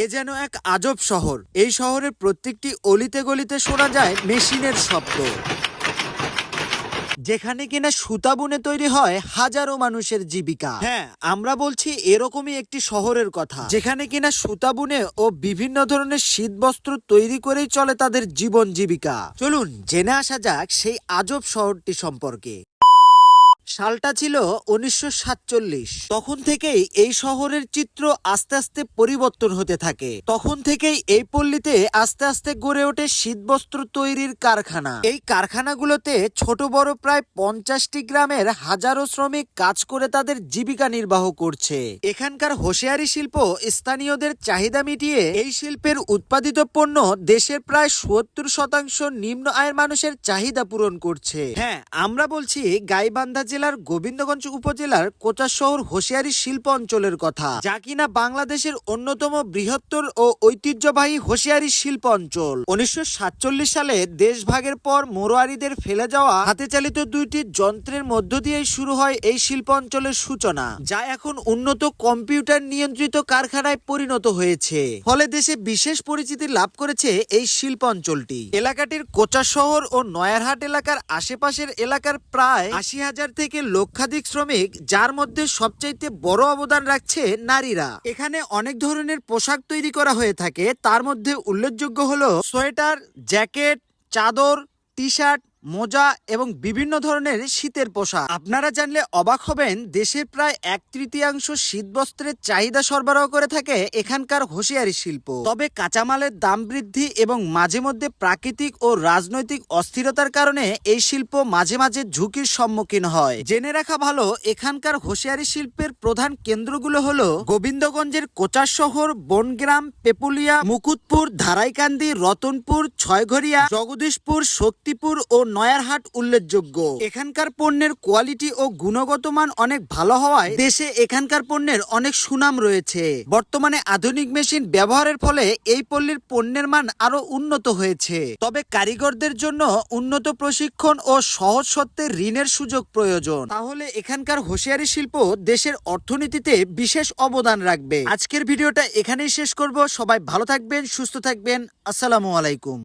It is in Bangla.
এ যেন এক আজব শহর। এই শহরের প্রত্যেকটি অলিতে গলিতে শোনা যায় মেশিনের শব্দ, যেখানে কিনা সুতা বুনে তৈরি হয় হাজারো মানুষের জীবিকা। হ্যাঁ, আমরা বলছি এরকমই একটি শহরের কথা, যেখানে কিনা সুতা বুনে ও বিভিন্ন ধরনের শীতবস্ত্র তৈরি করেই চলে তাদের জীবন জীবিকা। চলুন জেনে আসা যাক সেই আজব শহরটি সম্পর্কে। সালটা ছিল 1947। তখন থেকেই এই শহরের চিত্র আস্তে আস্তে পরিবর্তন হতে থাকে। তখন থেকেই এই পল্লীতে আস্তে আস্তে গড়ে ওঠে শীতবস্ত্র তৈরির কারখানা। এই কারখানাগুলোতে ছোট বড় প্রায় 50টি গ্রামের হাজারো শ্রমিক কাজ করে তাদের জীবিকা নির্বাহ করছে। এখানকার হোশিয়ারি শিল্প স্থানীয়দের চাহিদা মিটিয়ে এই শিল্পের উৎপাদিত পণ্য দেশের প্রায় 70% নিম্ন আয়ের মানুষের চাহিদা পূরণ করছে। হ্যাঁ, আমরা বলছি গাইবান্ধা জেলার গোবিন্দগঞ্জ উপজেলার কোচার শহর হোশিয়ারি শিল্প অঞ্চলের কথা, যা কিনা বাংলাদেশের অন্যতম বৃহত্তর ও ঐতিহ্যবাহী হোশিয়ারি শিল্প অঞ্চল। 1947 সালে দেশভাগের পর মরোয়ারিদের ফেলে যাওয়া হাতে চালিত দুইটি যন্ত্রের মধ্য দিয়েই শুরু হয় এই শিল্প অঞ্চলের সূচনা, যা এখন উন্নত কম্পিউটার নিয়ন্ত্রিত কারখানায় পরিণত হয়েছে। ফলে দেশে বিশেষ পরিচিতি লাভ করেছে এই শিল্প অঞ্চলটি। এলাকাটির কোচার শহর ও নয়ারহাট এলাকার আশেপাশের এলাকার প্রায় 80,000 থেকে লক্ষাধিক শ্রমিক, যার মধ্যে সবচাইতে বড় অবদান রাখছে নারীরা। এখানে অনেক ধরনের পোশাক তৈরি করা হয়ে থাকে। তার মধ্যে উল্লেখযোগ্য হলো সোয়েটার, জ্যাকেট, চাদর, টি শার্ট, মোজা এবং বিভিন্ন ধরনের শীতের পোশাক। আপনারা জানলে অবাক হবেন, দেশের প্রায় 1/3 শীতবস্ত্রের চাহিদা সরবরাহ করে থাকে এখানকার হোশিয়ারি শিল্প। তবে কাঁচামালের দাম বৃদ্ধি এবং মাঝে মধ্যে প্রাকৃতিক ও রাজনৈতিক অস্থিরতার কারণে এই শিল্প মাঝে মাঝে ঝুঁকির সম্মুখীন হয়। জেনে রাখা ভালো, এখানকার হোশিয়ারি শিল্পের প্রধান কেন্দ্রগুলো হলো গোবিন্দগঞ্জের কোচার শহর, বনগ্রাম, পেপুলিয়া, মুকুটপুর, ধারাইকান্দি, রতনপুর, ছয়ঘরিয়া, জগদীশপুর, শক্তিপুর ও নয়ারহাট উল্লেখযোগ্য। এখানকার পণ্যের কোয়ালিটি ও গুণগত মান অনেক ভালো হওয়ায় দেশে এখানকার পণ্যের অনেক সুনাম রয়েছে। বর্তমানে আধুনিক মেশিন ব্যবহারের ফলে এই পল্লীর পণ্যের মান আরো উন্নত হয়েছে। তবে কারিগরদের জন্য উন্নত প্রশিক্ষণ ও সহজ শর্তে ঋণের সুযোগ প্রয়োজন। তাহলে এখানকার হোশিয়ারি শিল্প দেশের অর্থনীতিতে বিশেষ অবদান রাখবে। আজকের ভিডিওটা এখানেই শেষ করব। সবাই ভালো থাকবেন, সুস্থ থাকবেন। আসসালামু আলাইকুম।